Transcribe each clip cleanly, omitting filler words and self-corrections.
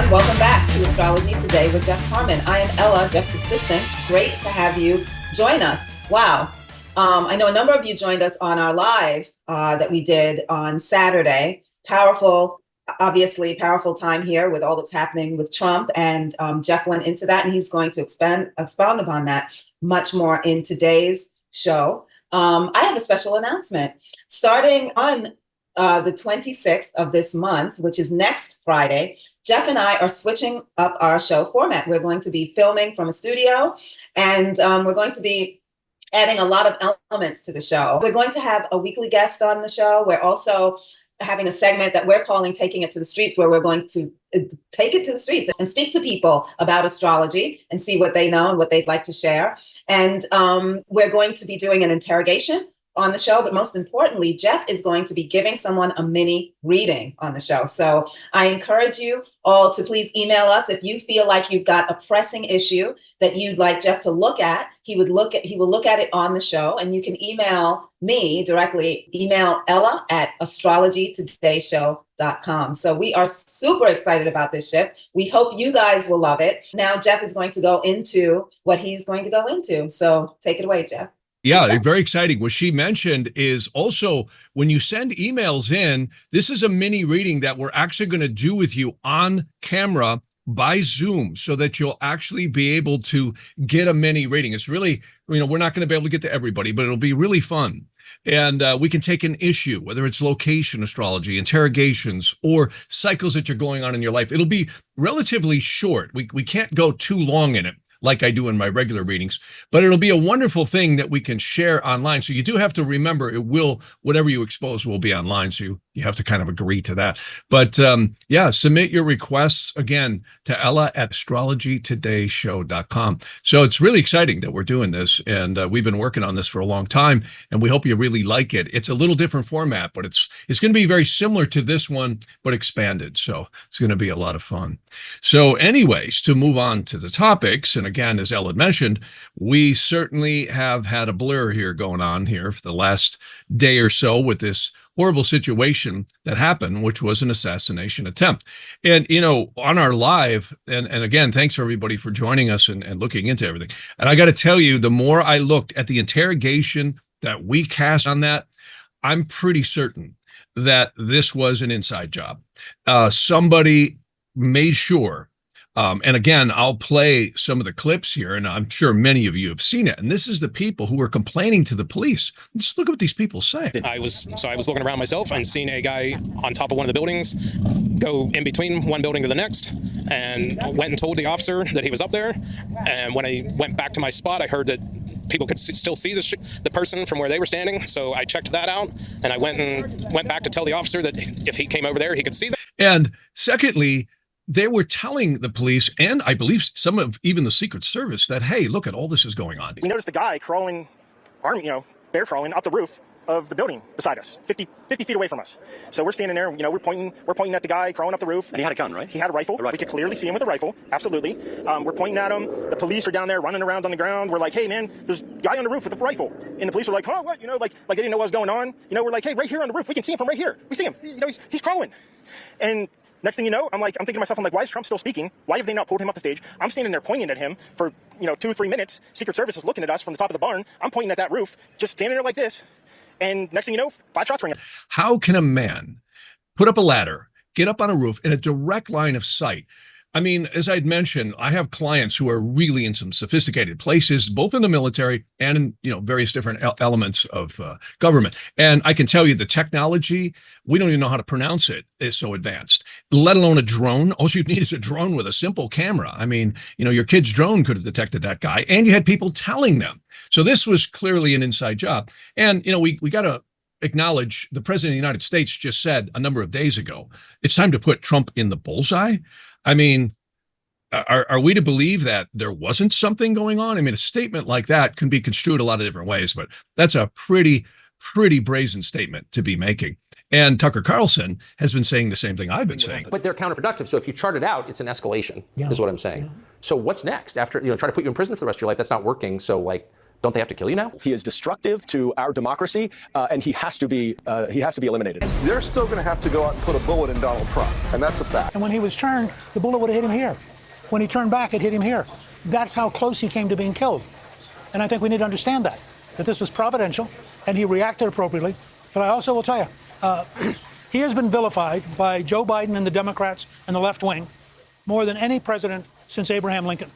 everyone. Welcome back to Astrology Today with Jeff Harman. I am Ella, Jeff's assistant. Great to have you join us. Wow. I know a number of you joined us on our live that we did on Saturday. Powerful, obviously powerful time here with all that's happening with Trump. And Jeff went into that, and he's going to expound upon that much more in today's show. I have a special announcement. Starting on the 26th of this month, which is next Friday, Jeff and I are switching up our show format. We're going to be filming from a studio, and we're going to be adding a lot of elements to the show. We're going to have a weekly guest on the show. We're also having a segment that we're calling Taking It to the Streets, where we're going to take it to the streets and speak to people about astrology and see what they know and what they'd like to share. And we're going to be doing an interrogation on the show, but most importantly, Jeff is going to be giving someone a mini reading on the show. So I encourage you all to please email us if you feel like you've got a pressing issue that you'd like Jeff to look at. He will look at it on the show, and you can email me directly. Email Ella at astrologytodayshow.com. So we are super excited about this shift. We hope you guys will love it. Now Jeff is going to go into what he's going to go into. So take it away, Jeff. Yeah, very exciting. What she mentioned is also when you send emails in, this is a mini reading that we're actually going to do with you on camera by Zoom so that you'll actually be able to get a mini reading. It's really, we're not going to be able to get to everybody, but it'll be really fun. And we can take an issue, whether it's location astrology, interrogations, or cycles that you're going on in your life. It'll be relatively short. We can't go too long in it, like I do in my regular readings, but it'll be a wonderful thing that we can share online. So you do have to remember whatever you expose will be online. So you have to kind of agree to that. But yeah, submit your requests again to Ella at astrologytodayshow.com. So it's really exciting that we're doing this, and we've been working on this for a long time, and we hope you really like it. It's a little different format, but it's going to be very similar to this one, but expanded. So it's going to be a lot of fun. So anyways, to move on to the topics, and again, as Ella mentioned, we certainly have had a blur here going on here for the last day or so with this horrible situation that happened, which was an assassination attempt. And, on our live, and again, thanks for everybody for joining us and looking into everything. And I got to tell you, the more I looked at the interrogation that we cast on that, I'm pretty certain that this was an inside job. Somebody made sure. And again, I'll play some of the clips here, and I'm sure many of you have seen it. And this is the people who were complaining to the police. Just look at what these people say. I was looking around myself and seeing a guy on top of one of the buildings go in between one building to the next, and went and told the officer that he was up there. And when I went back to my spot, I heard that people could still see the person from where they were standing. So I checked that out, and I went back to tell the officer that if he came over there, he could see that. And secondly, they were telling the police, and I believe some of even the Secret Service, that, hey, look at all this is going on. We noticed a guy crawling, bear crawling up the roof of the building beside us, 50 feet away from us. So we're standing there, we're pointing at the guy crawling up the roof. And he had a gun, right? He had a rifle. We could clearly see him with a rifle. Absolutely. We're pointing at him. The police are down there running around on the ground. We're like, hey man, there's a guy on the roof with a rifle. And the police are like, huh, what? Like they didn't know what was going on. We're like, hey, right here on the roof, we can see him from right here. We see him. He's crawling. And next thing you know, I'm thinking to myself, why is Trump still speaking? Why have they not pulled him off the stage? I'm standing there pointing at him for, 2 or 3 minutes. Secret Service is looking at us from the top of the barn. I'm pointing at that roof, just standing there like this. And next thing you know, 5 shots ring. How can a man put up a ladder, get up on a roof in a direct line of sight? I mean, as I'd mentioned, I have clients who are really in some sophisticated places, both in the military and in, various different elements of government. And I can tell you the technology, we don't even know how to pronounce it, is so advanced, let alone a drone. All you need is a drone with a simple camera. I mean, your kid's drone could have detected that guy, and you had people telling them. So this was clearly an inside job. And, we got to acknowledge the president of the United States just said a number of days ago, it's time to put Trump in the bullseye. I mean, are we to believe that there wasn't something going on? I mean, a statement like that can be construed a lot of different ways, but that's a pretty brazen statement to be making. And Tucker Carlson has been saying the same thing I've been saying. But they're counterproductive. So if you chart it out, it's an escalation, is what I'm saying. So what's next? After, try to put you in prison for the rest of your life, that's not working. So Don't they have to kill you now? He is destructive to our democracy, and he has to be eliminated. They're still going to have to go out and put a bullet in Donald Trump, and that's a fact. And when he was turned, the bullet would have hit him here. When he turned back, it hit him here. That's how close he came to being killed. And I think we need to understand that this was providential, and he reacted appropriately. But I also will tell you, he has been vilified by Joe Biden and the Democrats and the left wing more than any president since Abraham Lincoln.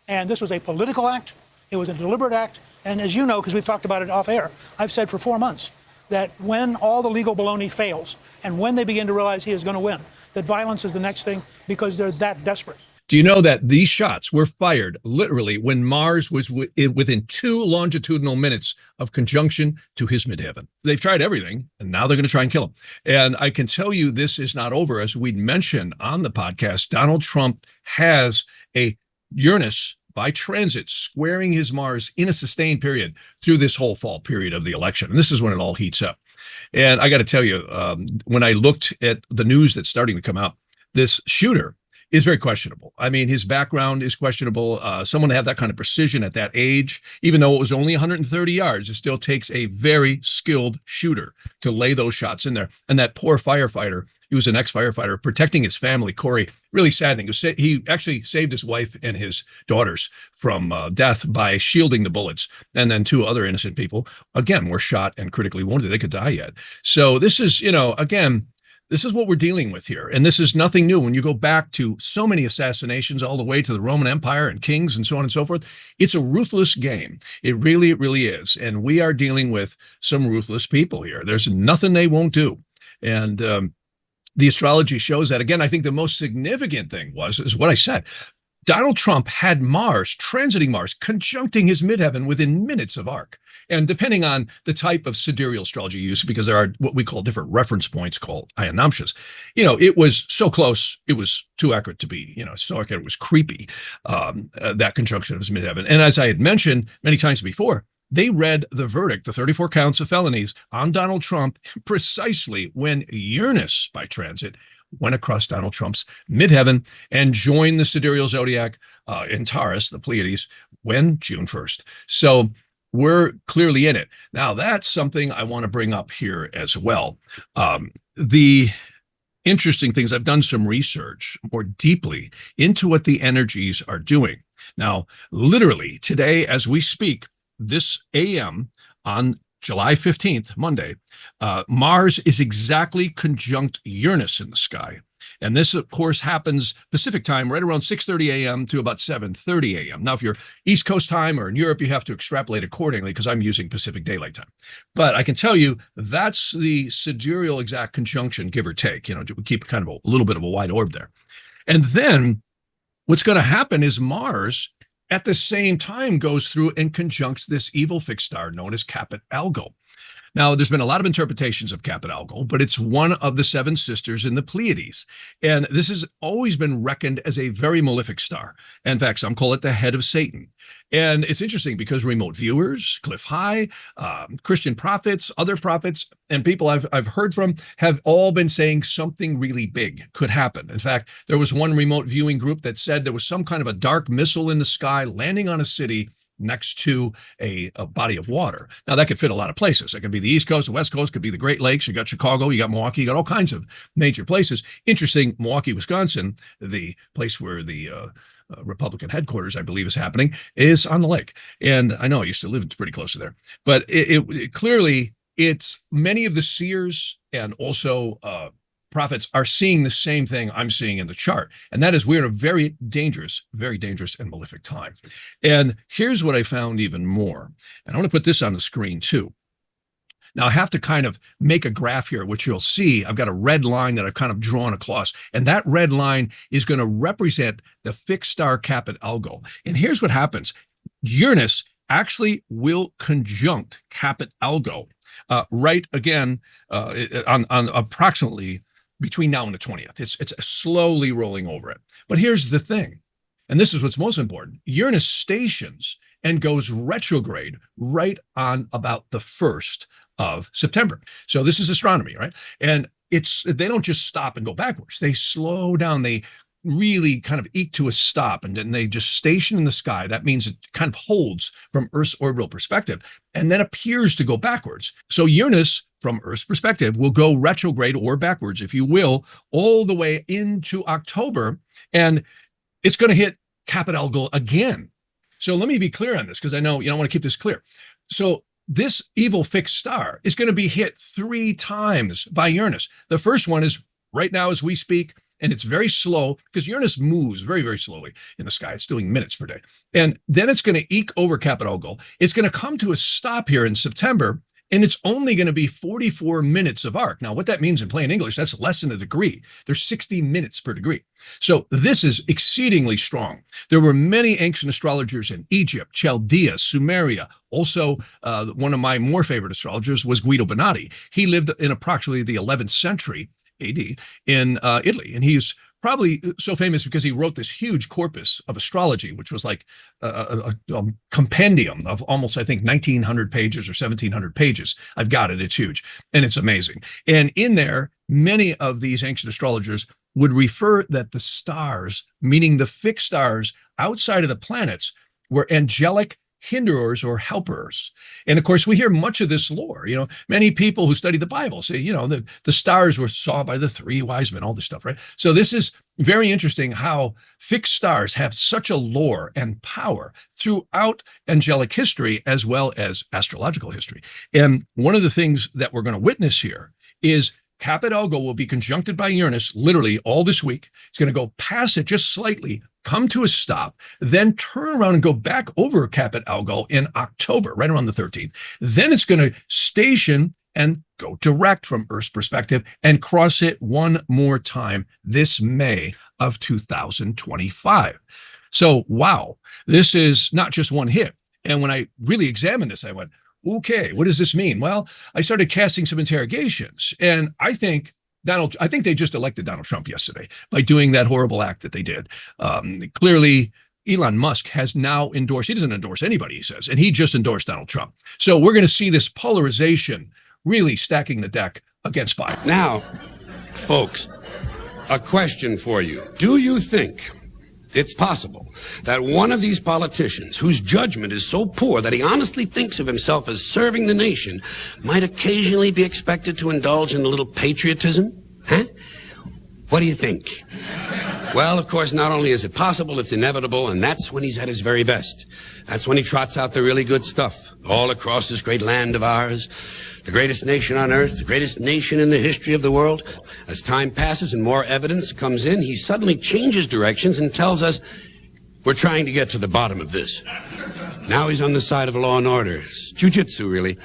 And this was a political act. It was a deliberate act. And as you know, because we've talked about it off air, I've said for 4 months that when all the legal baloney fails and when they begin to realize he is going to win, that violence is the next thing because they're that desperate. Do you know that these shots were fired literally when Mars was within 2 longitudinal minutes of conjunction to his midheaven? They've tried everything, and now they're going to try and kill him. And I can tell you this is not over. As we'd mentioned on the podcast, Donald Trump has a Uranus by transit squaring his Mars in a sustained period through this whole fall period of the election. And this is when it all heats up. And I got to tell you, when I looked at the news that's starting to come out, this shooter is very questionable. I mean, his background is questionable. Someone to have that kind of precision at that age, even though it was only 130 yards, it still takes a very skilled shooter to lay those shots in there. And that poor firefighter, he was an ex-firefighter protecting his family, Corey, really saddening. He actually saved his wife and his daughters from death by shielding the bullets. And then 2 other innocent people, again, were shot and critically wounded. They could die yet. So this is, again, this is what we're dealing with here. And this is nothing new. When you go back to so many assassinations all the way to the Roman Empire and kings and so on and so forth, it's a ruthless game. It really is. And we are dealing with some ruthless people here. There's nothing they won't do. And the astrology shows that. Again, I think the most significant thing is what I said. Donald Trump had Mars, transiting Mars, conjuncting his midheaven within minutes of arc. And depending on the type of sidereal astrology you use, because there are what we call different reference points called ionamshas, it was so close, it was too accurate to be, so accurate, it was creepy, that conjunction of his midheaven. And as I had mentioned many times before, they read the verdict, the 34 counts of felonies on Donald Trump, precisely when Uranus by transit went across Donald Trump's midheaven and joined the sidereal zodiac in Taurus, the Pleiades, when June 1st. So we're clearly in it. Now, that's something I want to bring up here as well. The interesting things, I've done some research more deeply into what the energies are doing. Now, literally today, as we speak, this AM on July 15th, Monday, Mars is exactly conjunct Uranus in the sky. And this, of course, happens Pacific time right around 6:30 a.m. to about 7:30 a.m. Now, if you're East Coast time or in Europe, you have to extrapolate accordingly because I'm using Pacific Daylight Time. But I can tell you that's the sidereal exact conjunction, give or take. We keep kind of a little bit of a wide orb there. And then what's going to happen is Mars at the same time goes through and conjuncts this evil fixed star known as Caput Algo. Now, there's been a lot of interpretations of Caput Algo, but it's one of the 7 sisters in the Pleiades. And this has always been reckoned as a very malefic star. In fact, some call it the head of Satan. And it's interesting because remote viewers, Cliff High, Christian prophets, other prophets, and people I've heard from have all been saying something really big could happen. In fact, there was one remote viewing group that said there was some kind of a dark missile in the sky landing on a city next to a body of water. Now, that could fit a lot of places. It could be the East Coast, the West Coast, could be the Great Lakes. You got Chicago, you got Milwaukee, you got all kinds of major places. Interesting, Milwaukee, Wisconsin, the place where the Republican headquarters, I believe, is happening, is on the lake. And I know I used to live pretty close to there. But it clearly, it's many of the seers and also prophets are seeing the same thing I'm seeing in the chart. And that is we're in a very dangerous and malefic time. And here's what I found even more. And I'm going to put this on the screen too. Now, I have to kind of make a graph here, which you'll see. I've got a red line that I've kind of drawn across. And that red line is going to represent the fixed star Caput Algo. And here's what happens. Uranus actually will conjunct Caput Algo right again on approximately between now and the 20th. It's slowly rolling over it. But here's the thing, and this is what's most important. Uranus stations and goes retrograde right on about the 1st of September. So this is astronomy, right? And they don't just stop and go backwards. They slow down. They really kind of eke to a stop, and then they just station in the sky. That means it kind of holds from Earth's orbital perspective and then appears to go backwards. So Uranus, from Earth's perspective, will go retrograde or backwards, if you will, all the way into October, and it's going to hit Caput Algol again. So let me be clear on this, because I know you don't want to keep this clear. So this evil fixed star is going to be hit 3 times by Uranus. The first one is right now as we speak, and it's very slow because Uranus moves very, very slowly in the sky. It's doing minutes per day. And then it's going to eke over Caput Algol. It's going to come to a stop here in September, and it's only going to be 44 minutes of arc. Now, what that means in plain English, that's less than a degree. There's 60 minutes per degree. So this is exceedingly strong. There were many ancient astrologers in Egypt, Chaldea, Sumeria. Also, one of my more favorite astrologers was Guido Bonatti. He lived in approximately the 11th century AD in Italy, and he's probably so famous because he wrote this huge corpus of astrology, which was like a compendium of almost, I think, 1,900 pages or 1,700 pages. I've got it. It's huge, and it's amazing. And in there, many of these ancient astrologers would refer that the stars, meaning the fixed stars outside of the planets, were angelic hinderers or helpers. And of course, we hear much of this lore. Many people who study the Bible say, the stars were saw by the 3 wise men, all this stuff, right? So this is very interesting how fixed stars have such a lore and power throughout angelic history as well as astrological history. And one of the things that we're going to witness here is Caput Algol will be conjuncted by Uranus literally all this week. It's going to go past it just slightly, come to a stop, then turn around and go back over Caput Algol in October, right around the 13th. Then it's going to station and go direct from Earth's perspective and cross it one more time this May of 2025. So, wow, this is not just one hit. And when I really examined this, I went, okay, what does this mean? Well, I started casting some interrogations, and I think they just elected Donald Trump yesterday by doing that horrible act that they did. Clearly, Elon Musk has now endorsed, he doesn't endorse anybody, he says, and he just endorsed Donald Trump. So we're going to see this polarization really stacking the deck against Biden. Now, folks, a question for you. Do you think it's possible that one of these politicians, whose judgment is so poor that he honestly thinks of himself as serving the nation, might occasionally be expected to indulge in a little patriotism? Huh? What do you think? Well, of course, not only is it possible, it's inevitable, and that's when he's at his very best. That's when he trots out the really good stuff all across this great land of ours. The greatest nation on earth, the greatest nation in the history of the world. As time passes and more evidence comes in, he suddenly changes directions and tells us, we're trying to get to the bottom of this. Now he's on the side of law and order. It's jiu-jitsu, really.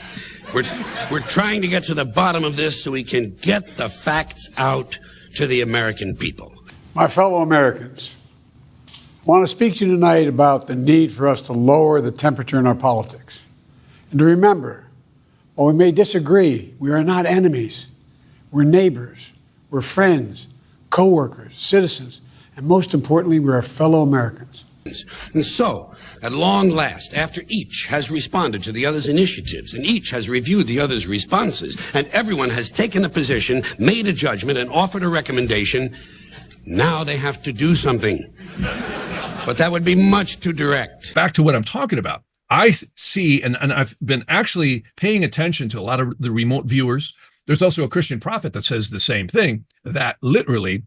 We're trying to get to the bottom of this so we can get the facts out to the American people. My fellow Americans, I want to speak to you tonight about the need for us to lower the temperature in our politics. And to remember, while we may disagree, we are not enemies. We're neighbors, we're friends, co-workers, citizens, and most importantly, we're fellow Americans. And so, at long last, after each has responded to the other's initiatives, and each has reviewed the other's responses, and everyone has taken a position, made a judgment, and offered a recommendation, now they have to do something. But that would be much too direct. Back to what I'm talking about. I see, and I've been actually paying attention to a lot of the remote viewers. There's also a Christian prophet that says the same thing, that literally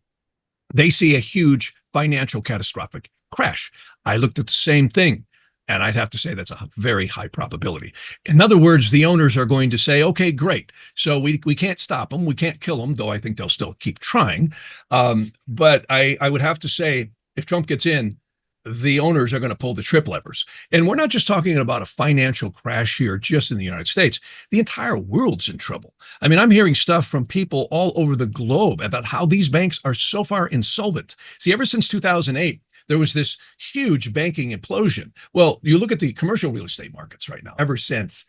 they see a huge financial catastrophic crash. I looked at the same thing, and I'd have to say that's a very high probability. In other words, the owners are going to say, okay, great. So we can't stop them. We can't kill them, though I think they'll still keep trying. But I would have to say, if Trump gets in, the owners are going to pull the trip levers. And we're not just talking about a financial crash here just in the United States. The entire world's in trouble. I mean, I'm hearing stuff from people all over the globe about how these banks are so far insolvent. See, ever since 2008, there was this huge banking implosion. Well, you look at the commercial real estate markets right now, ever since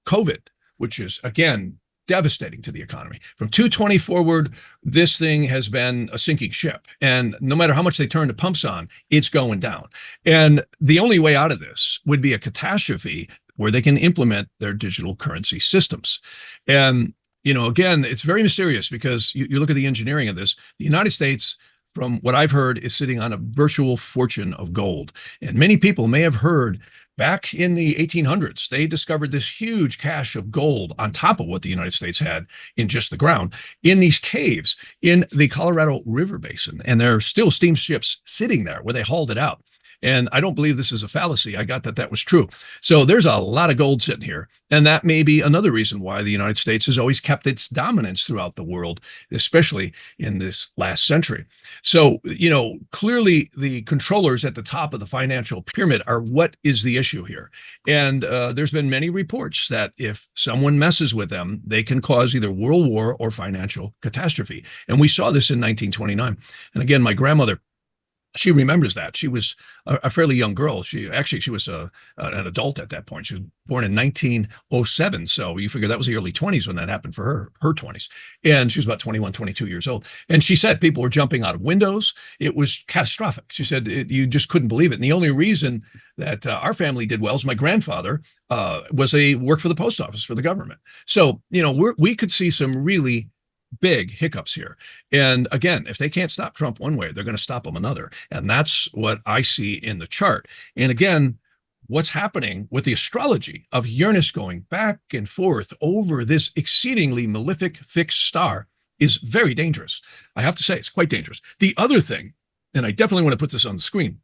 COVID, which is, again, devastating to the economy. From 2020 forward, this thing has been a sinking ship. And no matter how much they turn the pumps on, it's going down. And the only way out of this would be a catastrophe where they can implement their digital currency systems. And, again, it's very mysterious because you look at the engineering of this. The United States from what I've heard, is sitting on a virtual fortune of gold. And many people may have heard back in the 1800s, they discovered this huge cache of gold on top of what the United States had in just the ground in these caves in the Colorado River Basin. And there are still steamships sitting there where they hauled it out. And I don't believe this is a fallacy. I got that was true. So there's a lot of gold sitting here. And that may be another reason why the United States has always kept its dominance throughout the world, especially in this last century. So, clearly the controllers at the top of the financial pyramid are what is the issue here. And there's been many reports that if someone messes with them, they can cause either world war or financial catastrophe. And we saw this in 1929. And again, my grandmother, she remembers that. She was a fairly young girl. She was an adult at that point. She was born in 1907. So you figure that was the early 20s when that happened for her 20s. And she was about 21, 22 years old. And she said people were jumping out of windows. It was catastrophic. She said you just couldn't believe it. And the only reason that our family did well is my grandfather worked for the post office for the government. So, we could see some really big hiccups here. And again, if they can't stop Trump one way, they're going to stop him another. And that's what I see in the chart. And again, what's happening with the astrology of Uranus going back and forth over this exceedingly malefic fixed star is very dangerous. I have to say, it's quite dangerous. The other thing, and I definitely want to put this on the screen,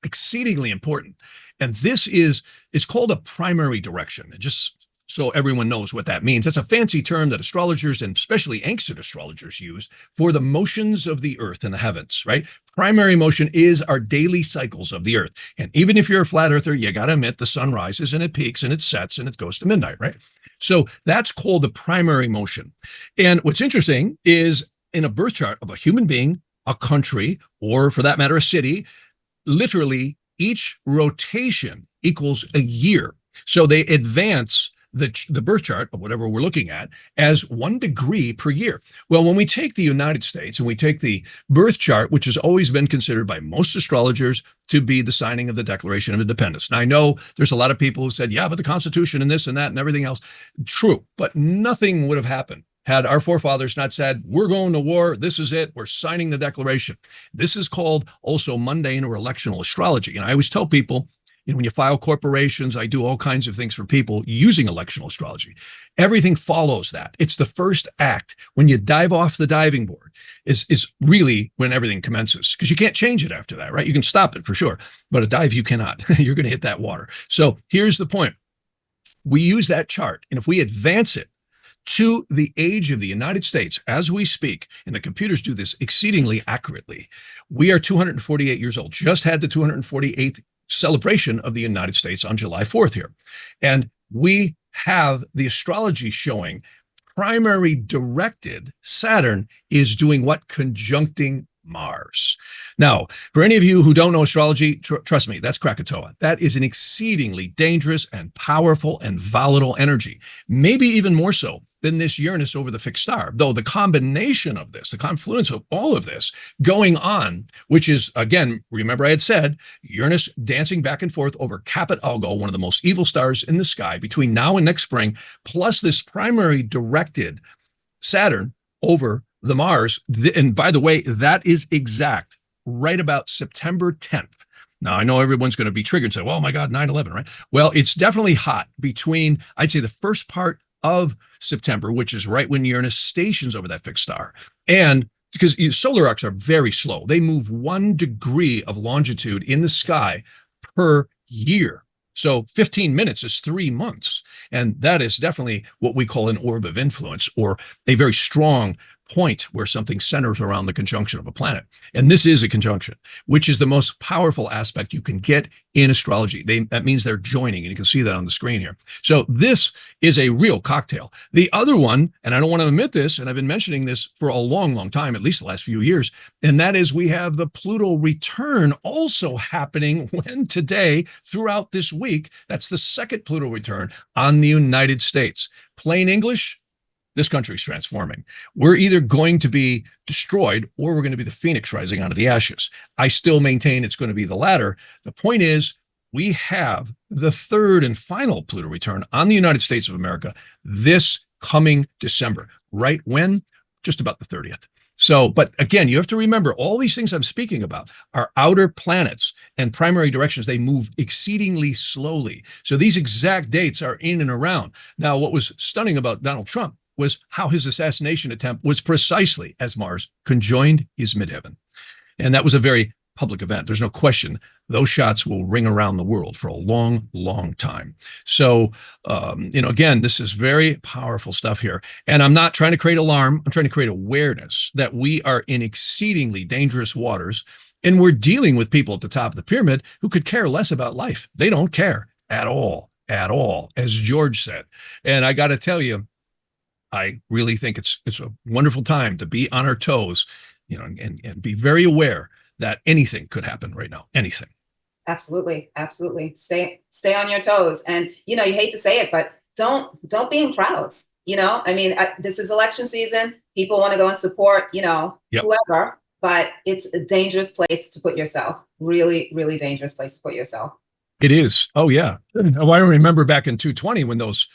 exceedingly important. And it's called a primary direction. And just so everyone knows what that means. That's a fancy term that astrologers and especially ancient astrologers use for the motions of the earth and the heavens, right? Primary motion is our daily cycles of the earth. And even if you're a flat earther, you got to admit the sun rises and it peaks and it sets and it goes to midnight, right? So that's called the primary motion. And what's interesting is in a birth chart of a human being, a country, or for that matter, a city, literally each rotation equals a year. So they advance the birth chart of whatever we're looking at as 1 degree per year. Well, when we take the United States and we take the birth chart, which has always been considered by most astrologers to be the signing of the Declaration of Independence. Now, I know there's a lot of people who said, yeah, but the Constitution and this and that and everything else. True, but nothing would have happened had our forefathers not said, we're going to war, this is it, we're signing the Declaration. This is called also mundane or electional astrology. And I always tell people, when you file corporations, I do all kinds of things for people using electional astrology. Everything follows that. It's the first act. When you dive off the diving board is really when everything commences, because you can't change it after that, right? You can stop it for sure, but a dive you cannot. You're going to hit that water. So here's the point. We use that chart, and if we advance it to the age of the United States as we speak, and the computers do this exceedingly accurately, we are 248 years old, just had the 248th celebration of the United States on July 4th here. And we have the astrology showing primary directed Saturn is doing what? Conjuncting Mars. Now, for any of you who don't know astrology, trust me, that's Krakatoa. That is an exceedingly dangerous and powerful and volatile energy, maybe even more so than this Uranus over the fixed star. Though the combination of this, the confluence of all of this going on, which is, again, remember I had said, Uranus dancing back and forth over Caput Algo, one of the most evil stars in the sky between now and next spring, plus this primary directed Saturn over the Mars. And by the way, that is exact right about September 10th. Now, I know everyone's going to be triggered and say, well, oh my God, 9/11, right? Well, it's definitely hot between, I'd say, the first part of September, which is right when Uranus stations over that fixed star. And because solar arcs are very slow, they move 1 degree of longitude in the sky per year. So 15 minutes is 3 months. And that is definitely what we call an orb of influence, or a very strong point where something centers around the conjunction of a planet. And this is a conjunction, which is the most powerful aspect you can get in astrology. That means they're joining, and you can see that on the screen here. So this is a real cocktail. The other one, and I don't want to admit this, and I've been mentioning this for a long, long time, at least the last few years, and that is we have the Pluto return also happening today throughout this week. That's the second Pluto return on the United States. Plain English, this country is transforming. We're either going to be destroyed or we're going to be the phoenix rising out of the ashes. I still maintain it's going to be the latter. The point is, we have the third and final Pluto return on the United States of America this coming December. Right when? Just about the 30th. So, but again, you have to remember all these things I'm speaking about are outer planets and primary directions. They move exceedingly slowly. So these exact dates are in and around. Now, what was stunning about Donald Trump was how his assassination attempt was precisely as Mars conjoined his midheaven. And that was a very public event. There's no question those shots will ring around the world for a long, long time. So, again, this is very powerful stuff here. And I'm not trying to create alarm. I'm trying to create awareness that we are in exceedingly dangerous waters. And we're dealing with people at the top of the pyramid who could care less about life. They don't care at all, as George said. And I got to tell you, I really think it's a wonderful time to be on our toes, and be very aware that anything could happen right now. Anything. Absolutely. Stay on your toes. And, you hate to say it, but don't be in crowds. This is election season. People want to go and support, whoever, but it's a dangerous place to put yourself. Really, really dangerous place to put yourself. It is. Oh, yeah. I remember back in 2020 when those,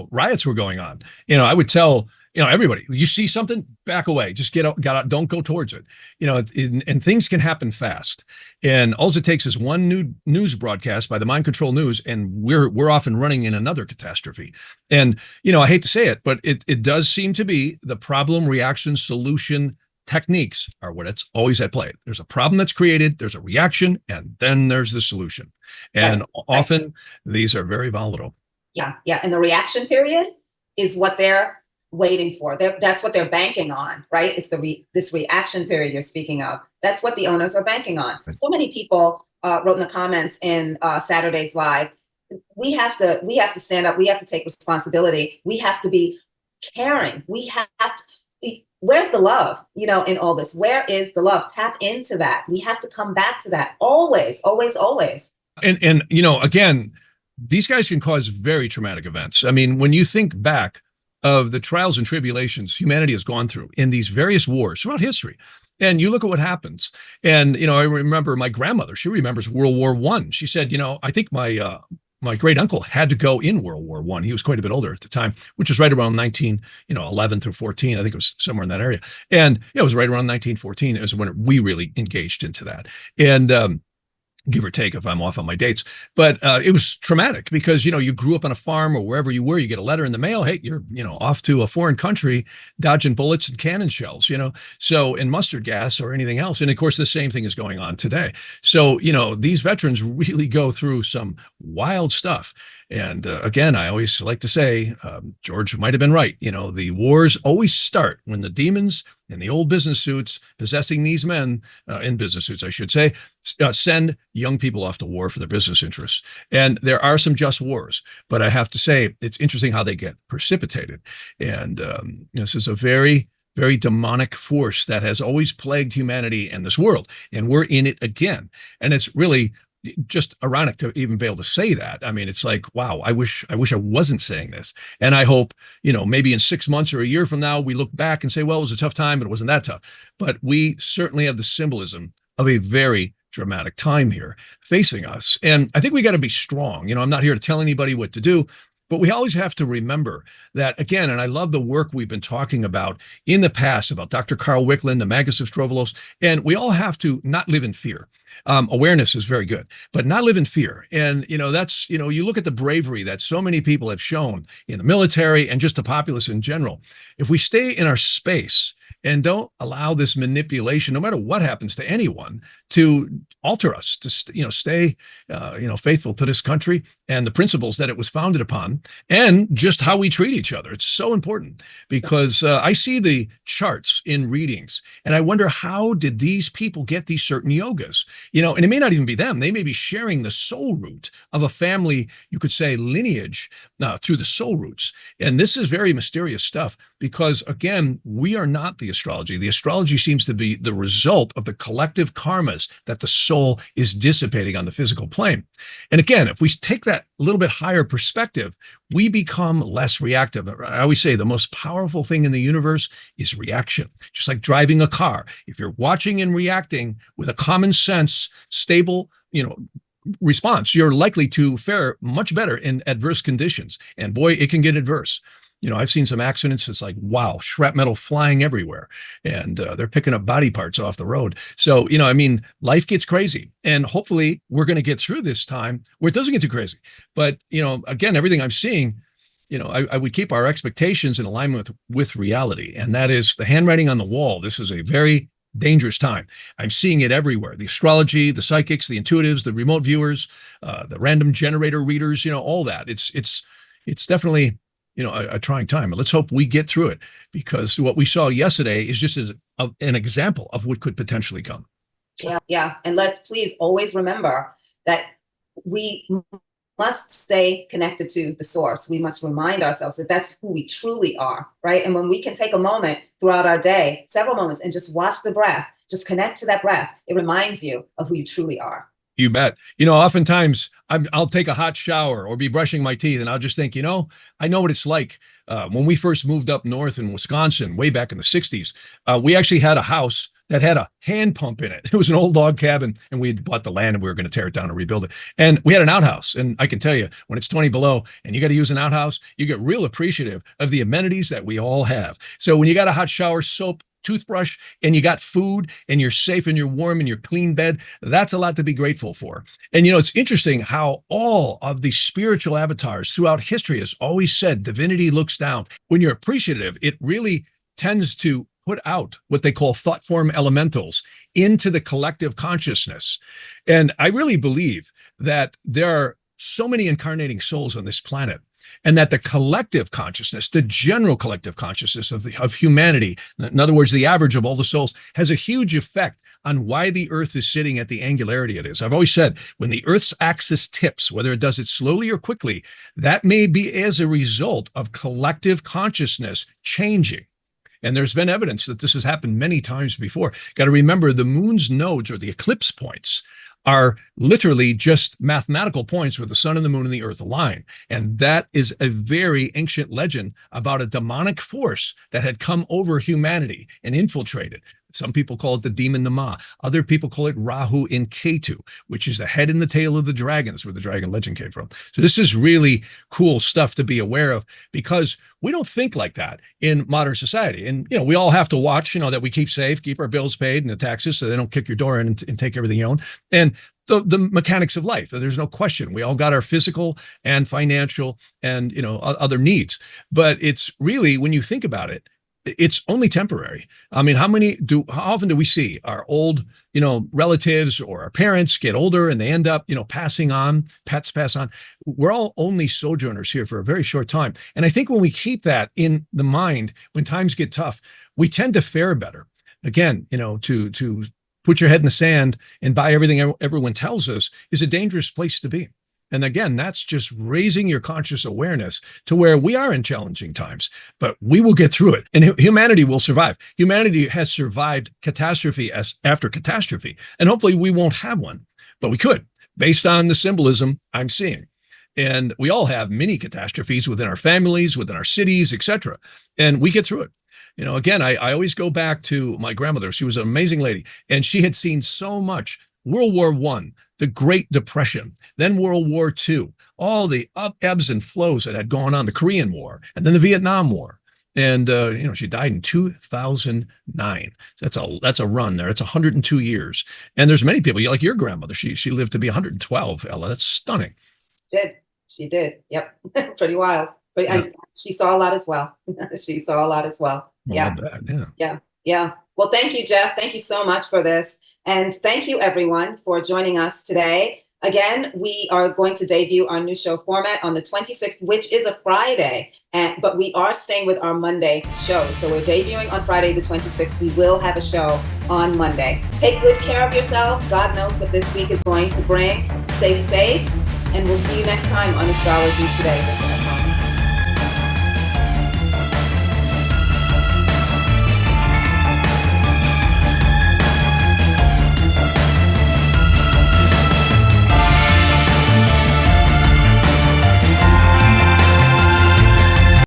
riots were going on. I would tell, everybody, you see something, back away, just get out, don't go towards it. And things can happen fast. And all it takes is one new news broadcast by the Mind Control News, and we're off and running in another catastrophe. And, I hate to say it, but it does seem to be the problem, reaction, solution techniques are what it's always at play. There's a problem that's created, there's a reaction, and then there's the solution. And often these are very volatile. Yeah. And the reaction period is what they're waiting for. That's what they're banking on, right? It's this reaction period you're speaking of. That's what the owners are banking on. So many people wrote in the comments in Saturday's live, we have to stand up. We have to take responsibility. We have to be caring. We have to, where's the love, in all this? Where is the love? Tap into that. We have to come back to that. Always, always, always. And again, these guys can cause very traumatic events. I mean, when you think back of the trials and tribulations humanity has gone through in these various wars throughout history, and you look at what happens. And, I remember my grandmother, she remembers World War I. She said, I think my great uncle had to go in World War I. He was quite a bit older at the time, which was right around 11 through 14. I think it was somewhere in that area. And it was right around 1914 is when we really engaged into that. And, give or take if I'm off on my dates. But it was traumatic because, you grew up on a farm or wherever you were, you get a letter in the mail. Hey, you're, off to a foreign country, dodging bullets and cannon shells, so, and mustard gas or anything else. And of course, the same thing is going on today. So, these veterans really go through some wild stuff. And again, I always like to say, George might have been right. The wars always start when the demons in the old business suits possessing these men, in business suits, I should say, send young people off to war for their business interests. And there are some just wars, but I have to say, it's interesting how they get precipitated. And this is a very, very demonic force that has always plagued humanity and this world. And we're in it again. And it's really just ironic to even be able to say that. I mean, it's like, wow, I wish I wasn't saying this. And I hope, maybe in 6 months or a year from now, we look back and say, well, it was a tough time, but it wasn't that tough. But we certainly have the symbolism of a very dramatic time here facing us. And I think we got to be strong. I'm not here to tell anybody what to do, but we always have to remember that, again, and I love the work we've been talking about in the past about Dr. Carl Wicklund, the Magus of Strovolos, and we all have to not live in fear. Awareness is very good, but not live in fear. And, that's, you look at the bravery that so many people have shown in the military and just the populace in general. If we stay in our space and don't allow this manipulation, no matter what happens to anyone, to alter us, to stay faithful to this country and the principles that it was founded upon, and just how we treat each other. It's so important because I see the charts in readings, and I wonder, how did these people get these certain yogas? And it may not even be them. They may be sharing the soul root of a family, you could say, lineage through the soul roots. And this is very mysterious stuff because, again, we are not the astrology. The astrology seems to be the result of the collective karmas that the soul is dissipating on the physical plane. And again, if we take that a little bit higher perspective, we become less reactive. I always say the most powerful thing in the universe is reaction, just like driving a car. If you're watching and reacting with a common sense, stable, response, you're likely to fare much better in adverse conditions. And boy, it can get adverse. I've seen some accidents. It's like, wow, shrapnel flying everywhere, and they're picking up body parts off the road. So, life gets crazy, and hopefully we're going to get through this time where it doesn't get too crazy. But, again, everything I'm seeing, I would keep our expectations in alignment with reality. And that is the handwriting on the wall. This is a very dangerous time. I'm seeing it everywhere. The astrology, the psychics, the intuitives, the remote viewers, the random generator readers, all that. It's definitely, a trying time. But let's hope we get through it, because what we saw yesterday is just an example of what could potentially come. Yeah. And let's please always remember that we must stay connected to the source. We must remind ourselves that that's who we truly are, right? And when we can take a moment throughout our day, several moments, and just watch the breath, just connect to that breath, it reminds you of who you truly are. You bet. Oftentimes I'll take a hot shower or be brushing my teeth, and I'll just think, I know what it's like. When we first moved up north in Wisconsin, way back in the 60s, we actually had a house that had a hand pump in it. It was an old log cabin, and we had bought the land and we were going to tear it down and rebuild it. And we had an outhouse. And I can tell you, when it's 20 below and you got to use an outhouse, you get real appreciative of the amenities that we all have. So when you got a hot shower, soap, toothbrush, and you got food, and you're safe and you're warm and you're clean bed, that's a lot to be grateful for. And it's interesting how all of the spiritual avatars throughout history has always said divinity looks down. When you're appreciative, it really tends to put out what they call thought form elementals into the collective consciousness. And I really believe that there are so many incarnating souls on this planet, and that the collective consciousness, the general collective consciousness of humanity, in other words, the average of all the souls, has a huge effect on why the Earth is sitting at the angularity it is. I've always said, when the Earth's axis tips, whether it does it slowly or quickly, that may be as a result of collective consciousness changing. And there's been evidence that this has happened many times before. Got to remember, the moon's nodes, or the eclipse points, are literally just mathematical points where the sun and the moon and the earth align. And that is a very ancient legend about a demonic force that had come over humanity and infiltrated. Some people call it the demon Nama. Other people call it Rahu in Ketu, which is the head and the tail of the dragon. That's where the dragon legend came from. So this is really cool stuff to be aware of, because we don't think like that in modern society. And, we all have to watch, that we keep safe, keep our bills paid and the taxes so they don't kick your door in and take everything you own. And the mechanics of life, there's no question. We all got our physical and financial and, other needs. But it's really, when you think about it, it's only temporary. I mean, how often do we see our old, relatives or our parents get older and they end up, passing on, pets pass on? We're all only sojourners here for a very short time. And I think when we keep that in the mind, when times get tough, we tend to fare better. Again, to put your head in the sand and buy everything everyone tells us is a dangerous place to be. And again, that's just raising your conscious awareness to where we are in challenging times, but we will get through it, and humanity will survive. Humanity has survived catastrophe after catastrophe, and hopefully we won't have one, but we could, based on the symbolism I'm seeing. And we all have mini catastrophes within our families, within our cities, etc. And we get through it. Again, I always go back to my grandmother. She was an amazing lady, and she had seen so much. World War I, the Great Depression, then World War II, all the ebbs and flows that had gone on, the Korean War, and then the Vietnam War. And, she died in 2009. That's a run there. It's 102 years. And there's many people, like your grandmother, she lived to be 112, Ella. That's stunning. She did. Yep. Pretty wild. But Yeah. she saw a lot as well. She saw a lot as well. Well, Yeah. Yeah. Well, thank you, Jeff. Thank you so much for this. And thank you, everyone, for joining us today. Again, we are going to debut our new show format on the 26th, which is a Friday, but we are staying with our Monday show. So we're debuting on Friday, the 26th. We will have a show on Monday. Take good care of yourselves. God knows what this week is going to bring. Stay safe, and we'll see you next time on Astrology Today with Jeff Harman.